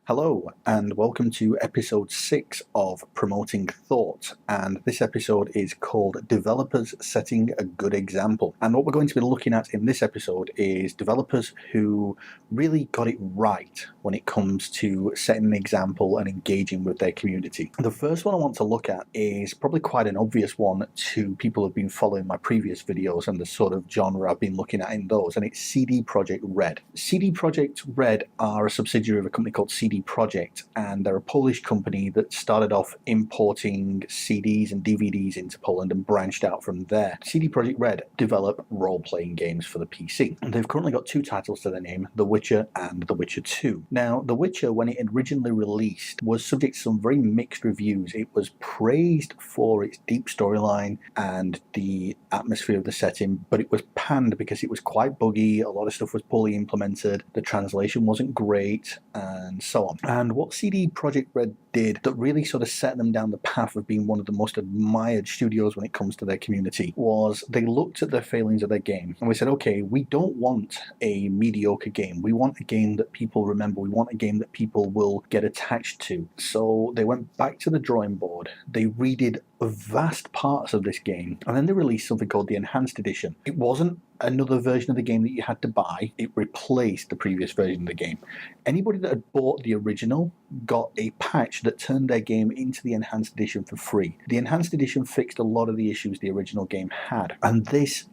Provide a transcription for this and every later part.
Hello, and welcome to episode 6 of Promoting Thought. And this episode is called Developers Setting a Good Example. And what we're going to be looking at in this episode is developers who really got it right when it comes to setting an example and engaging with their community. The first one I want to look at is probably quite an obvious one to people who've been following my previous videos and the sort of genre I've been looking at in those, and it's CD Projekt Red. CD Projekt Red are a subsidiary of a company called CD Projekt, and they're a Polish company that started off importing CDs and DVDs into Poland and branched out from there. CD Projekt Red develop role-playing games for the PC, and they've currently got two titles to their name, The Witcher and The Witcher 2. Now, The Witcher, when it originally released, was subject to some very mixed reviews. It was praised for its deep storyline and the atmosphere of the setting, but it was panned because it was quite buggy, a lot of stuff was poorly implemented, the translation wasn't great, and so on. And what CD Projekt Red did that really sort of set them down the path of being one of the most admired studios when it comes to their community was they looked at the failings of their game and we said, okay, we don't want a mediocre game. We want a game that people remember. We want a game that people will get attached to. So they went back to the drawing board. They redid vast parts of this game, and then they released something called the Enhanced Edition. It wasn't another version of the game that you had to buy. It replaced the previous version of the game. Anybody that had bought the original got a patch that turned their game into the Enhanced Edition for free. The Enhanced Edition fixed a lot of the issues the original game had, and this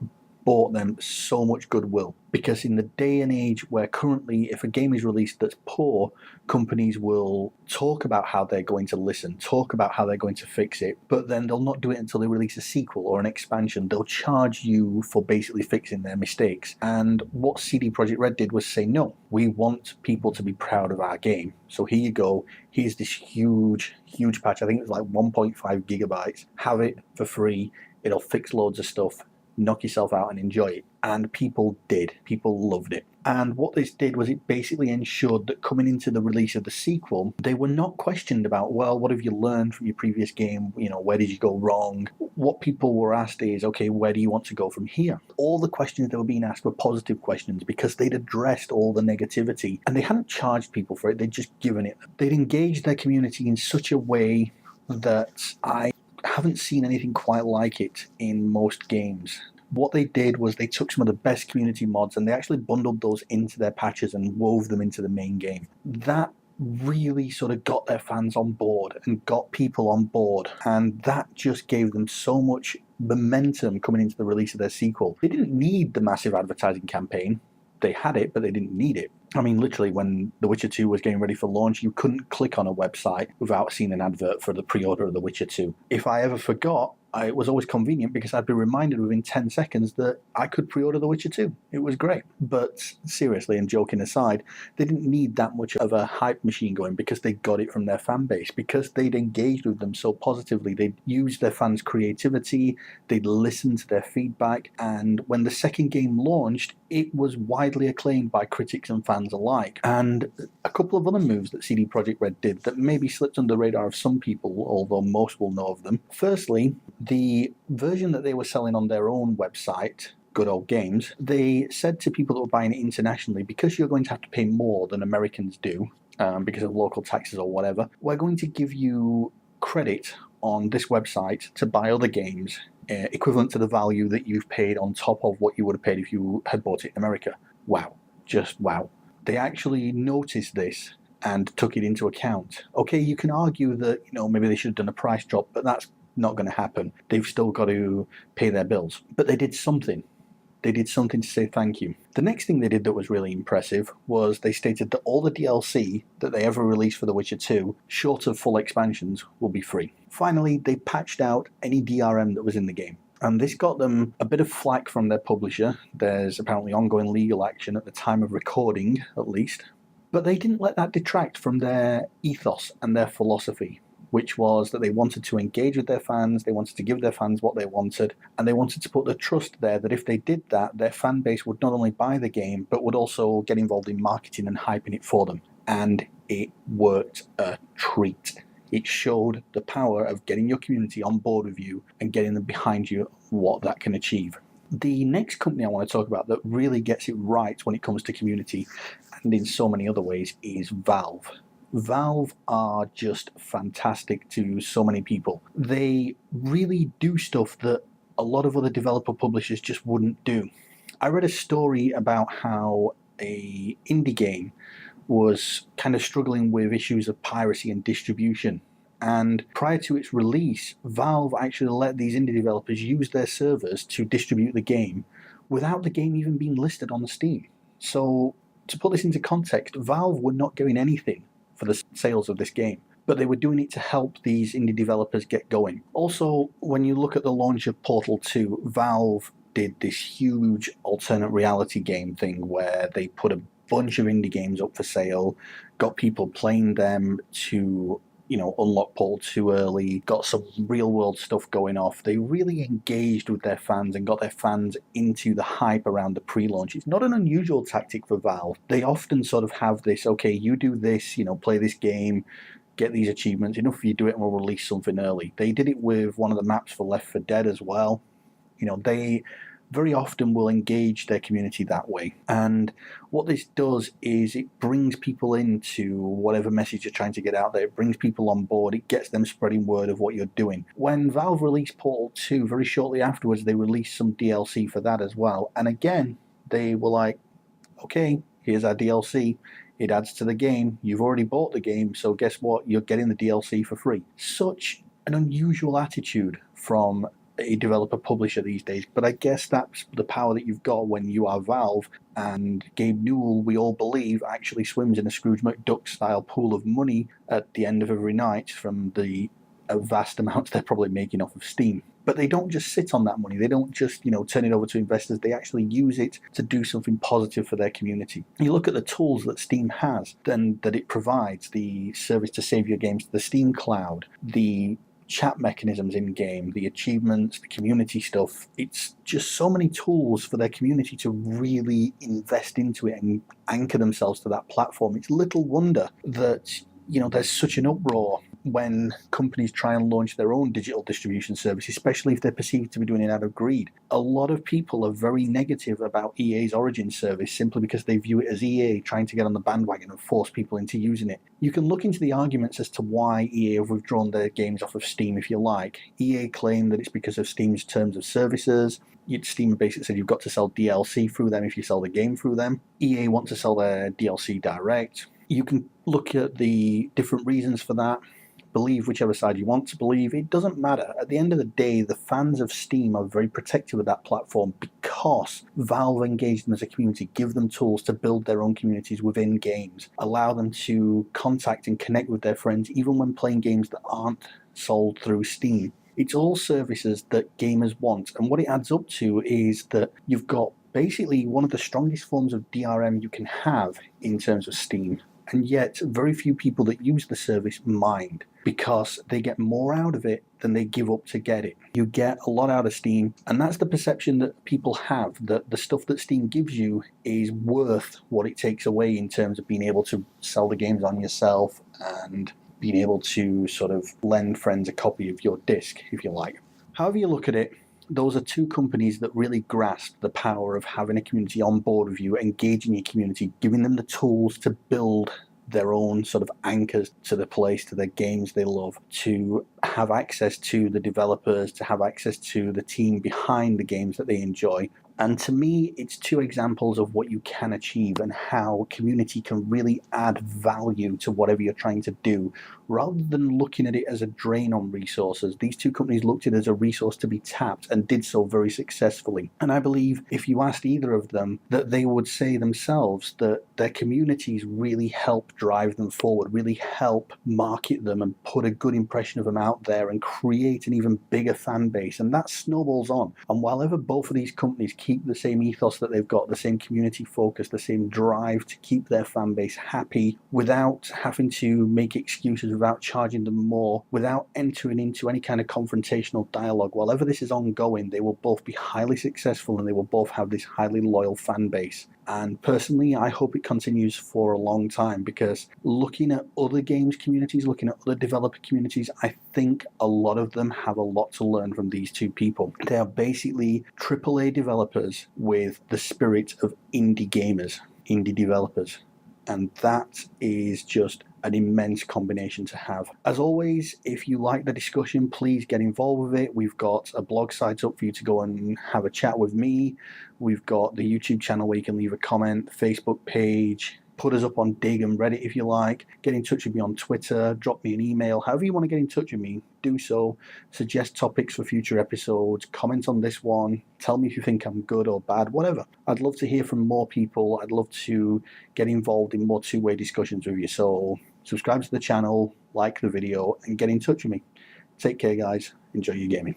bought them so much goodwill, because in the day and age where currently if a game is released that's poor, companies will talk about how they're going to listen, talk about how they're going to fix it, but then they'll not do it until they release a sequel or an expansion. They'll charge you for basically fixing their mistakes. And what CD Projekt Red did was say, no, we want people to be proud of our game. So here you go, here's this huge patch. I think it was like 1.5 gigabytes. Have it for free. It'll fix loads of stuff. Knock yourself out and enjoy it. And people did. People loved it. And what this did was it basically ensured that coming into the release of the sequel, they were not questioned about, well, what have you learned from your previous game? You know, where did you go wrong? What people were asked is, okay, where do you want to go from here? All the questions that were being asked were positive questions because they'd addressed all the negativity and they hadn't charged people for it. They'd just given it. They'd engaged their community in such a way that I haven't seen anything quite like it in most games. What they did was they took some of the best community mods and they actually bundled those into their patches and wove them into the main game. That really sort of got their fans on board and got people on board, and that just gave them so much momentum coming into the release of their sequel. They didn't need the massive advertising campaign. They had it, but they didn't need it. I mean, literally, when The Witcher 2 was getting ready for launch, you couldn't click on a website without seeing an advert for the pre-order of The Witcher 2. If I ever forgot, it was always convenient because I'd be reminded within 10 seconds that I could pre-order The Witcher 2. It was great. But seriously, and joking aside, they didn't need that much of a hype machine going because they got it from their fan base, because they'd engaged with them so positively. They'd used their fans' creativity, they'd listened to their feedback, and when the second game launched, it was widely acclaimed by critics and fans alike. And a couple of other moves that CD Projekt Red did that maybe slipped under the radar of some people, although most will know of them. Firstly, the version that they were selling on their own website, Good Old Games, they said to people that were buying it internationally, because you're going to have to pay more than Americans do, because of local taxes or whatever, we're going to give you credit on this website to buy other games equivalent to the value that you've paid on top of what you would have paid if you had bought it in America. Wow. Just wow. They actually noticed this and took it into account. Okay, you can argue that, maybe they should have done a price drop, but that's not going to happen. They've still got to pay their bills. But they did something. They did something to say thank you. The next thing they did that was really impressive was they stated that all the DLC that they ever released for The Witcher 2, short of full expansions, will be free. Finally, they patched out any DRM that was in the game. And this got them a bit of flack from their publisher. There's apparently ongoing legal action at the time of recording, at least. But they didn't let that detract from their ethos and their philosophy, which was that they wanted to engage with their fans, they wanted to give their fans what they wanted, and they wanted to put the trust there that if they did that, their fan base would not only buy the game, but would also get involved in marketing and hyping it for them. And it worked a treat. It showed the power of getting your community on board with you and getting them behind you, what that can achieve. The next company I want to talk about that really gets it right when it comes to community, and in so many other ways, is Valve. Valve are just fantastic to so many people. They really do stuff that a lot of other developer publishers just wouldn't do. I read a story about how a indie game was kind of struggling with issues of piracy and distribution. And prior to its release, Valve actually let these indie developers use their servers to distribute the game without the game even being listed on the Steam. So, to put this into context, Valve were not doing anything for the sales of this game, but they were doing it to help these indie developers get going. Also, when you look at the launch of Portal 2, Valve did this huge alternate reality game thing where they put a bunch of indie games up for sale, got people playing them to unlock Portal 2 early, got some real world stuff going off. They really engaged with their fans and got their fans into the hype around the pre-launch. It's not an unusual tactic for Valve. They often sort of have this, okay, you do this, play this game, get these achievements, enough if you do it and we'll release something early. They did it with one of the maps for Left 4 Dead as well. They very often will engage their community that way. And what this does is it brings people into whatever message you're trying to get out there. It brings people on board. It gets them spreading word of what you're doing. When Valve released Portal 2, very shortly afterwards, they released some DLC for that as well. And again, they were like, okay, here's our DLC. It adds to the game. You've already bought the game, so guess what? You're getting the DLC for free. Such an unusual attitude from a developer publisher these days, but I guess that's the power that you've got when you are Valve. And Gabe Newell, we all believe, actually swims in a Scrooge McDuck style pool of money at the end of every night from the vast amounts they're probably making off of Steam. But they don't just sit on that money. They don't just, turn it over to investors. They actually use it to do something positive for their community. You look at the tools that Steam has, then that it provides, the service to save your games to the Steam cloud, the chat mechanisms in game, the achievements, the community stuff. It's just so many tools for their community to really invest into it and anchor themselves to that platform. It's little wonder that there's such an uproar when companies try and launch their own digital distribution service, especially if they're perceived to be doing it out of greed. A lot of people are very negative about EA's Origin service simply because they view it as EA trying to get on the bandwagon and force people into using it. You can look into the arguments as to why EA have withdrawn their games off of Steam if you like. EA claim that it's because of Steam's terms of services. Steam basically said you've got to sell DLC through them if you sell the game through them. EA want to sell their DLC direct. You can look at the different reasons for that. Believe whichever side you want to believe. It doesn't matter. At the end of the day, the fans of Steam are very protective of that platform because Valve engage them as a community, give them tools to build their own communities within games, allow them to contact and connect with their friends even when playing games that aren't sold through Steam. It's all services that gamers want, and what it adds up to is that you've got basically one of the strongest forms of DRM you can have in terms of Steam, and yet very few people that use the service mind, because they get more out of it than they give up to get it. You get a lot out of Steam, and that's the perception that people have, that the stuff that Steam gives you is worth what it takes away in terms of being able to sell the games on yourself and being able to sort of lend friends a copy of your disc, if you like. However you look at it, those are two companies that really grasp the power of having a community on board with you, engaging your community, giving them the tools to build their own sort of anchors to the place, to their games they love, to have access to the developers, to have access to the team behind the games that they enjoy. And to me, it's two examples of what you can achieve and how community can really add value to whatever you're trying to do. Rather than looking at it as a drain on resources, these two companies looked at it as a resource to be tapped and did so very successfully. And I believe if you asked either of them, that they would say themselves that their communities really help drive them forward, really help market them and put a good impression of them out there and create an even bigger fan base. And that snowballs on. And while ever both of these companies keep the same ethos that they've got, the same community focus, the same drive to keep their fan base happy without having to make excuses, without charging them more, without entering into any kind of confrontational dialogue, while ever this is ongoing, they will both be highly successful and they will both have this highly loyal fan base. And personally, I hope it continues for a long time, because looking at other games communities, looking at other developer communities, I think a lot of them have a lot to learn from these two people. They are basically AAA developers with the spirit of indie gamers, indie developers. And that is just an immense combination to have. As always, if you like the discussion, please get involved with it. We've got a blog site up for you to go and have a chat with me. We've got the YouTube channel where you can leave a comment, Facebook page. Put us up on Dig and Reddit if you like. Get in touch with me on Twitter. Drop me an email. However you want to get in touch with me, do so. Suggest topics for future episodes. Comment on this one. Tell me if you think I'm good or bad, whatever. I'd love to hear from more people. I'd love to get involved in more two-way discussions with you. So subscribe to the channel, like the video, and get in touch with me. Take care, guys. Enjoy your gaming.